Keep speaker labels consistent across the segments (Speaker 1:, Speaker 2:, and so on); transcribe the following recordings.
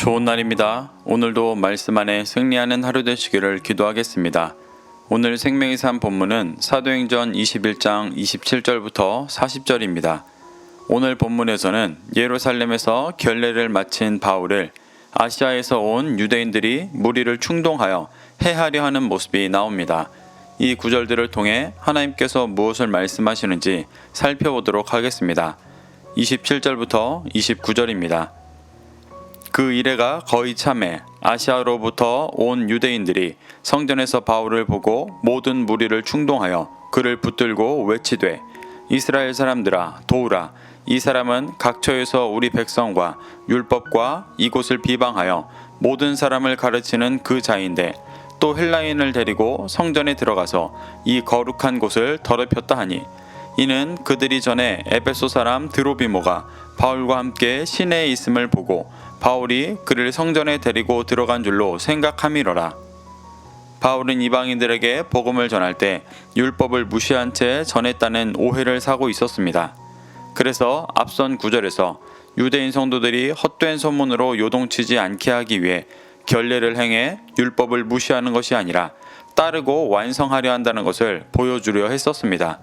Speaker 1: 좋은 날입니다. 오늘도 말씀 안에 승리하는 하루 되시기를 기도하겠습니다. 오늘 생명의 삶 본문은 사도행전 21장 27절부터 40절입니다. 오늘 본문에서는 예루살렘에서 결례를 마친 바울을 아시아에서 온 유대인들이 무리를 충동하여 해하려 하는 모습이 나옵니다. 이 구절들을 통해 하나님께서 무엇을 말씀하시는지 살펴보도록 하겠습니다. 27절부터 29절입니다. 그 이래가 거의 참해 아시아로부터 온 유대인들이 성전에서 바울을 보고 모든 무리를 충동하여 그를 붙들고 외치되 이스라엘 사람들아 도우라. 이 사람은 각처에서 우리 백성과 율법과 이곳을 비방하여 모든 사람을 가르치는 그 자인데 또 헬라인을 데리고 성전에 들어가서 이 거룩한 곳을 더럽혔다 하니 이는 그들이 전에 에베소 사람 드로비모가 바울과 함께 시내에 있음을 보고 바울이 그를 성전에 데리고 들어간 줄로 생각함이로라. 바울은 이방인들에게 복음을 전할 때 율법을 무시한 채 전했다는 오해를 사고 있었습니다. 그래서 앞선 구절에서 유대인 성도들이 헛된 소문으로 요동치지 않게 하기 위해 결례를 행해 율법을 무시하는 것이 아니라 따르고 완성하려 한다는 것을 보여주려 했었습니다.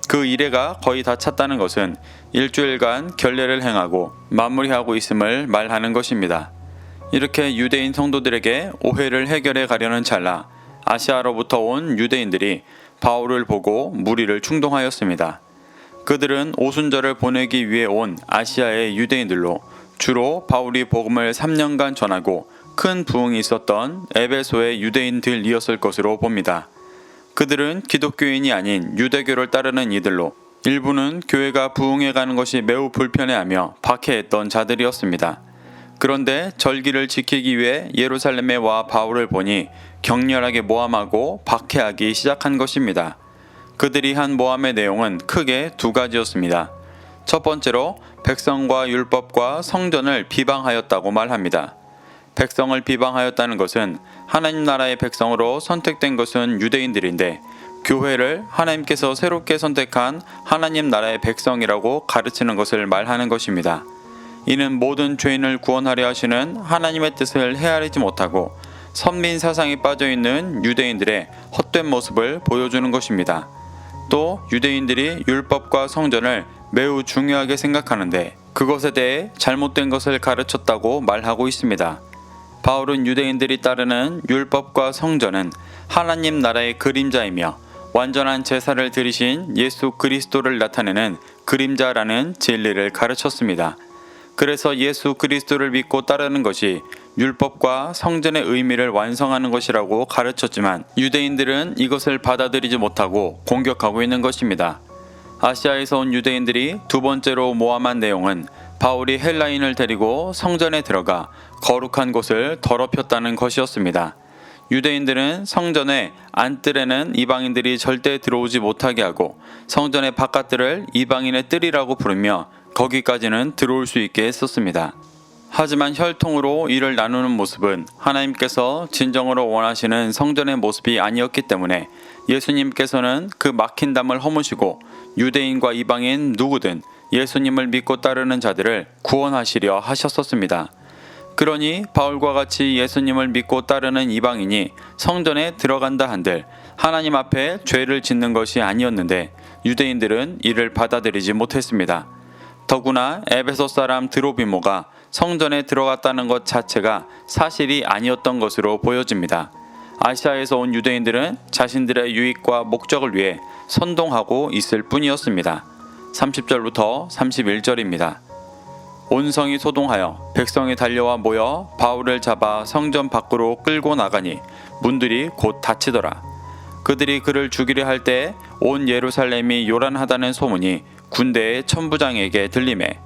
Speaker 1: 그 이래가 거의 다 찼다는 것은 일주일간 결례를 행하고 마무리하고 있음을 말하는 것입니다. 이렇게 유대인 성도들에게 오해를 해결해 가려는 찰나 아시아로부터 온 유대인들이 바울을 보고 무리를 충동하였습니다. 그들은 오순절을 보내기 위해 온 아시아의 유대인들로 주로 바울이 복음을 3년간 전하고 큰 부흥이 있었던 에베소의 유대인들이었을 것으로 봅니다. 그들은 기독교인이 아닌 유대교를 따르는 이들로 일부는 교회가 부흥해가는 것이 매우 불편해하며 박해했던 자들이었습니다. 그런데 절기를 지키기 위해 예루살렘에 와 바울을 보니 격렬하게 모함하고 박해하기 시작한 것입니다. 그들이 한 모함의 내용은 크게 두 가지였습니다. 첫 번째로 백성과 율법과 성전을 비방하였다고 말합니다. 백성을 비방하였다는 것은 하나님 나라의 백성으로 선택된 것은 유대인들인데 교회를 하나님께서 새롭게 선택한 하나님 나라의 백성이라고 가르치는 것을 말하는 것입니다. 이는 모든 죄인을 구원하려 하시는 하나님의 뜻을 헤아리지 못하고 선민 사상에 빠져있는 유대인들의 헛된 모습을 보여주는 것입니다. 또 유대인들이 율법과 성전을 매우 중요하게 생각하는데 그것에 대해 잘못된 것을 가르쳤다고 말하고 있습니다. 바울은 유대인들이 따르는 율법과 성전은 하나님 나라의 그림자이며 완전한 제사를 드리신 예수 그리스도를 나타내는 그림자라는 진리를 가르쳤습니다. 그래서 예수 그리스도를 믿고 따르는 것이 율법과 성전의 의미를 완성하는 것이라고 가르쳤지만 유대인들은 이것을 받아들이지 못하고 공격하고 있는 것입니다. 아시아에서 온 유대인들이 두 번째로 모함한 내용은 바울이 헬라인을 데리고 성전에 들어가 거룩한 곳을 더럽혔다는 것이었습니다. 유대인들은 성전의 안뜰에는 이방인들이 절대 들어오지 못하게 하고 성전의 바깥들을 이방인의 뜰이라고 부르며 거기까지는 들어올 수 있게 했었습니다. 하지만 혈통으로 이를 나누는 모습은 하나님께서 진정으로 원하시는 성전의 모습이 아니었기 때문에 예수님께서는 그 막힌 담을 허무시고 유대인과 이방인 누구든 예수님을 믿고 따르는 자들을 구원하시려 하셨었습니다. 그러니 바울과 같이 예수님을 믿고 따르는 이방인이 성전에 들어간다 한들 하나님 앞에 죄를 짓는 것이 아니었는데 유대인들은 이를 받아들이지 못했습니다. 더구나 에베소 사람 드로비모가 성전에 들어갔다는 것 자체가 사실이 아니었던 것으로 보여집니다. 아시아에서 온 유대인들은 자신들의 유익과 목적을 위해 선동하고 있을 뿐이었습니다. 30절부터 31절입니다. 온 성이 소동하여 백성이 달려와 모여 바울을 잡아 성전 밖으로 끌고 나가니 문들이 곧 닫히더라. 그들이 그를 죽이려 할 때 온 예루살렘이 요란하다는 소문이 군대의 천부장에게 들리매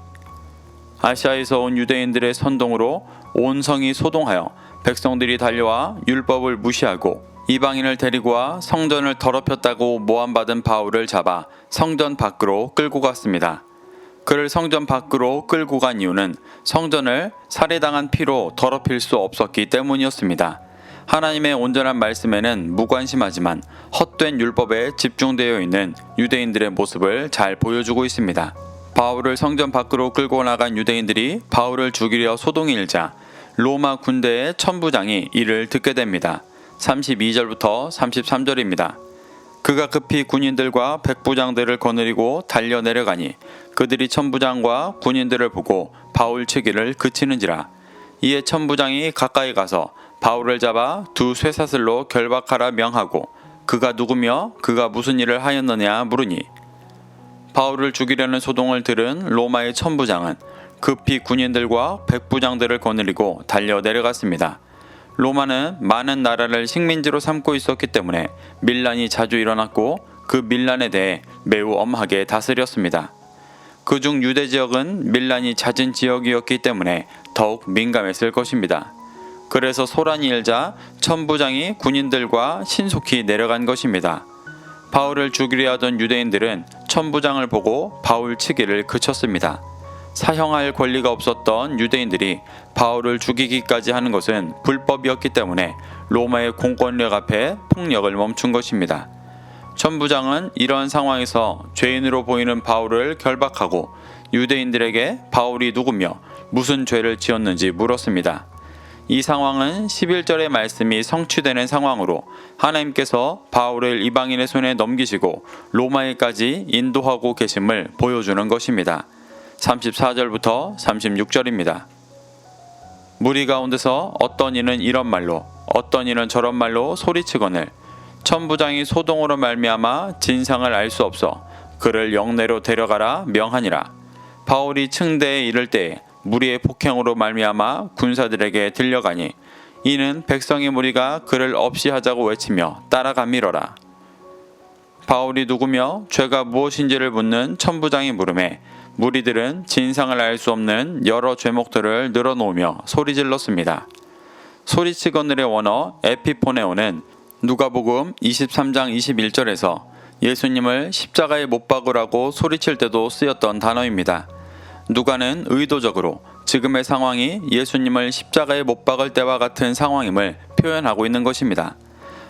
Speaker 1: 아시아에서 온 유대인들의 선동으로 온 성이 소동하여 백성들이 달려와 율법을 무시하고 이방인을 데리고 와 성전을 더럽혔다고 모함받은 바울을 잡아 성전 밖으로 끌고 갔습니다. 그를 성전 밖으로 끌고 간 이유는 성전을 살해당한 피로 더럽힐 수 없었기 때문이었습니다. 하나님의 온전한 말씀에는 무관심하지만 헛된 율법에 집중되어 있는 유대인들의 모습을 잘 보여주고 있습니다. 바울을 성전 밖으로 끌고 나간 유대인들이 바울을 죽이려 소동이 일자 로마 군대의 천부장이 이를 듣게 됩니다. 32절부터 33절입니다. 그가 급히 군인들과 백부장들을 거느리고 달려 내려가니 그들이 천부장과 군인들을 보고 바울 치기를 그치는지라. 이에 천부장이 가까이 가서 바울을 잡아 두 쇠사슬로 결박하라 명하고 그가 누구며 그가 무슨 일을 하였느냐 물으니 바울을 죽이려는 소동을 들은 로마의 천부장은 급히 군인들과 백부장들을 거느리고 달려 내려갔습니다. 로마는 많은 나라를 식민지로 삼고 있었기 때문에 밀란이 자주 일어났고 그 밀란에 대해 매우 엄하게 다스렸습니다. 그중 유대 지역은 밀란이 잦은 지역이었기 때문에 더욱 민감했을 것입니다. 그래서 소란이 일자 천부장이 군인들과 신속히 내려간 것입니다. 바울을 죽이려 하던 유대인들은 천부장을 보고 바울 치기를 그쳤습니다. 사형할 권리가 없었던 유대인들이 바울을 죽이기까지 하는 것은 불법이었기 때문에 로마의 공권력 앞에 폭력을 멈춘 것입니다. 천부장은 이러한 상황에서 죄인으로 보이는 바울을 결박하고 유대인들에게 바울이 누구며 무슨 죄를 지었는지 물었습니다. 이 상황은 11절의 말씀이 성취되는 상황으로 하나님께서 바울을 이방인의 손에 넘기시고 로마에까지 인도하고 계심을 보여주는 것입니다. 34절부터 36절입니다. 무리 가운데서 어떤 이는 이런 말로 어떤 이는 저런 말로 소리치거늘 천부장이 소동으로 말미암아 진상을 알 수 없어 그를 영내로 데려가라 명하니라. 바울이 층대에 이를 때에 무리의 폭행으로 말미암아 군사들에게 들려가니 이는 백성의 무리가 그를 없이 하자고 외치며 따라가밀어라. 바울이 누구며 죄가 무엇인지를 묻는 천부장이 물음에 무리들은 진상을 알 수 없는 여러 죄목들을 늘어놓으며 소리질렀습니다. 소리치거늘의 원어 에피포네오는 누가복음 23장 21절에서 예수님을 십자가에 못 박으라고 소리칠 때도 쓰였던 단어입니다. 누가는 의도적으로 지금의 상황이 예수님을 십자가에 못 박을 때와 같은 상황임을 표현하고 있는 것입니다.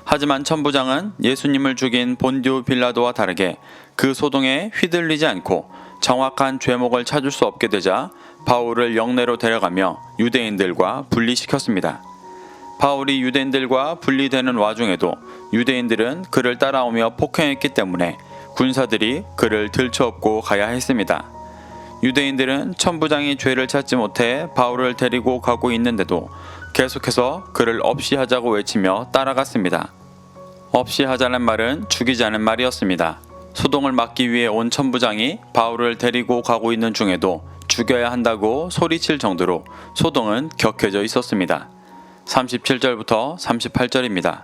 Speaker 1: 하지만 천부장은 예수님을 죽인 본디오 빌라도와 다르게 그 소동에 휘둘리지 않고 정확한 죄목을 찾을 수 없게 되자 바울을 영내로 데려가며 유대인들과 분리시켰습니다. 바울이 유대인들과 분리되는 와중에도 유대인들은 그를 따라오며 폭행했기 때문에 군사들이 그를 들쳐업고 가야 했습니다. 유대인들은 천부장이 죄를 찾지 못해 바울을 데리고 가고 있는데도 계속해서 그를 없이 하자고 외치며 따라갔습니다. 없이 하자는 말은 죽이자는 말이었습니다. 소동을 막기 위해 온 천부장이 바울을 데리고 가고 있는 중에도 죽여야 한다고 소리칠 정도로 소동은 격해져 있었습니다. 37절부터 38절입니다.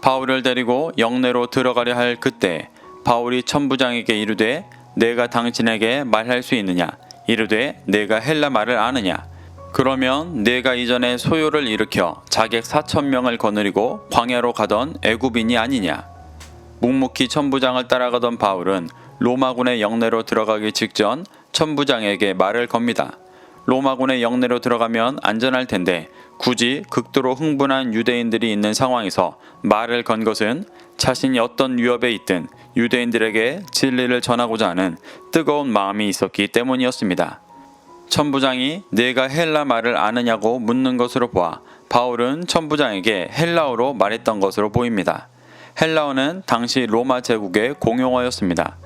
Speaker 1: 바울을 데리고 영내로 들어가려 할 그때 바울이 천부장에게 이르되 내가 당신에게 말할 수 있느냐? 이르되 내가 헬라 말을 아느냐? 그러면 내가 이전에 소요를 일으켜 자객 4,000명을 거느리고 광야로 가던 애굽인이 아니냐? 묵묵히 천부장을 따라가던 바울은 로마군의 영내로 들어가기 직전 천부장에게 말을 겁니다. 로마군의 영내로 들어가면 안전할 텐데 굳이 극도로 흥분한 유대인들이 있는 상황에서 말을 건 것은 자신이 어떤 위협에 있든 유대인들에게 진리를 전하고자 하는 뜨거운 마음이 있었기 때문이었습니다. 천부장이 내가 헬라 말을 아느냐고 묻는 것으로 보아 바울은 천부장에게 헬라어로 말했던 것으로 보입니다. 헬라어는 당시 로마 제국의 공용어였습니다.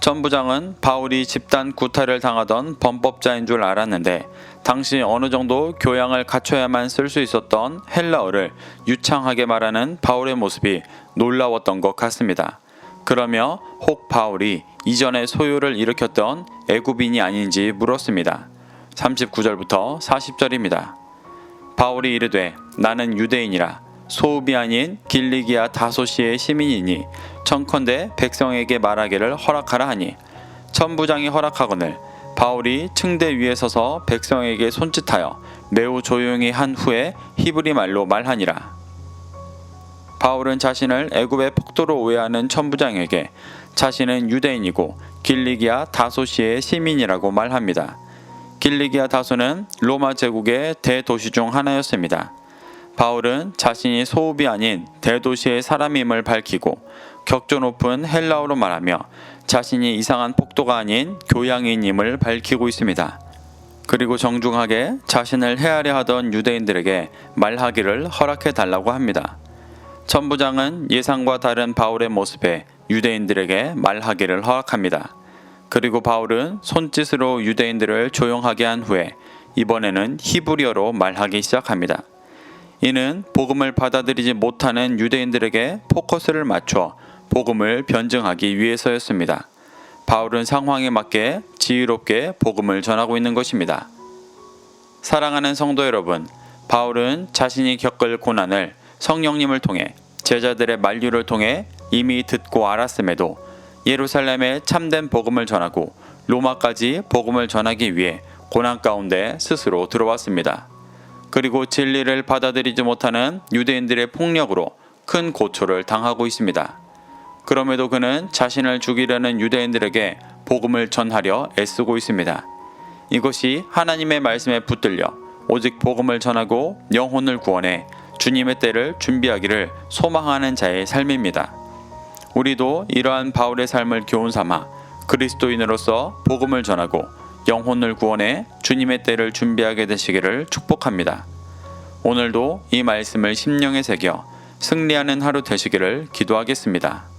Speaker 1: 천부장은 바울이 집단 구타를 당하던 범법자인 줄 알았는데 당시 어느 정도 교양을 갖춰야만 쓸 수 있었던 헬라어를 유창하게 말하는 바울의 모습이 놀라웠던 것 같습니다. 그러며 혹 바울이 이전에 소요를 일으켰던 애굽인이 아닌지 물었습니다. 39절부터 40절입니다. 바울이 이르되 나는 유대인이라 소읍이 아닌 길리기아 다소시의 시민이니 청컨대 백성에게 말하기를 허락하라 하니 천부장이 허락하거늘 바울이 층대 위에 서서 백성에게 손짓하여 매우 조용히 한 후에 히브리 말로 말하니라. 바울은 자신을 애굽의 폭도로 오해하는 천부장에게 자신은 유대인이고 길리기아 다소시의 시민이라고 말합니다. 길리기아 다소는 로마 제국의 대도시 중 하나였습니다. 바울은 자신이 소읍이 아닌 대도시의 사람임을 밝히고 격조 높은 헬라어로 말하며 자신이 이상한 폭도가 아닌 교양인임을 밝히고 있습니다. 그리고 정중하게 자신을 헤아려 하던 유대인들에게 말하기를 허락해 달라고 합니다. 천부장은 예상과 다른 바울의 모습에 유대인들에게 말하기를 허락합니다. 그리고 바울은 손짓으로 유대인들을 조용하게 한 후에 이번에는 히브리어로 말하기 시작합니다. 이는 복음을 받아들이지 못하는 유대인들에게 포커스를 맞춰 복음을 변증하기 위해서였습니다. 바울은 상황에 맞게 지혜롭게 복음을 전하고 있는 것입니다. 사랑하는 성도 여러분, 바울은 자신이 겪을 고난을 성령님을 통해 제자들의 만류를 통해 이미 듣고 알았음에도 예루살렘에 참된 복음을 전하고 로마까지 복음을 전하기 위해 고난 가운데 스스로 들어왔습니다. 그리고 진리를 받아들이지 못하는 유대인들의 폭력으로 큰 고초를 당하고 있습니다. 그럼에도 그는 자신을 죽이려는 유대인들에게 복음을 전하려 애쓰고 있습니다. 이것이 하나님의 말씀에 붙들려 오직 복음을 전하고 영혼을 구원해 주님의 때를 준비하기를 소망하는 자의 삶입니다. 우리도 이러한 바울의 삶을 교훈 삼아 그리스도인으로서 복음을 전하고 영혼을 구원해 주님의 때를 준비하게 되시기를 축복합니다. 오늘도 이 말씀을 심령에 새겨 승리하는 하루 되시기를 기도하겠습니다.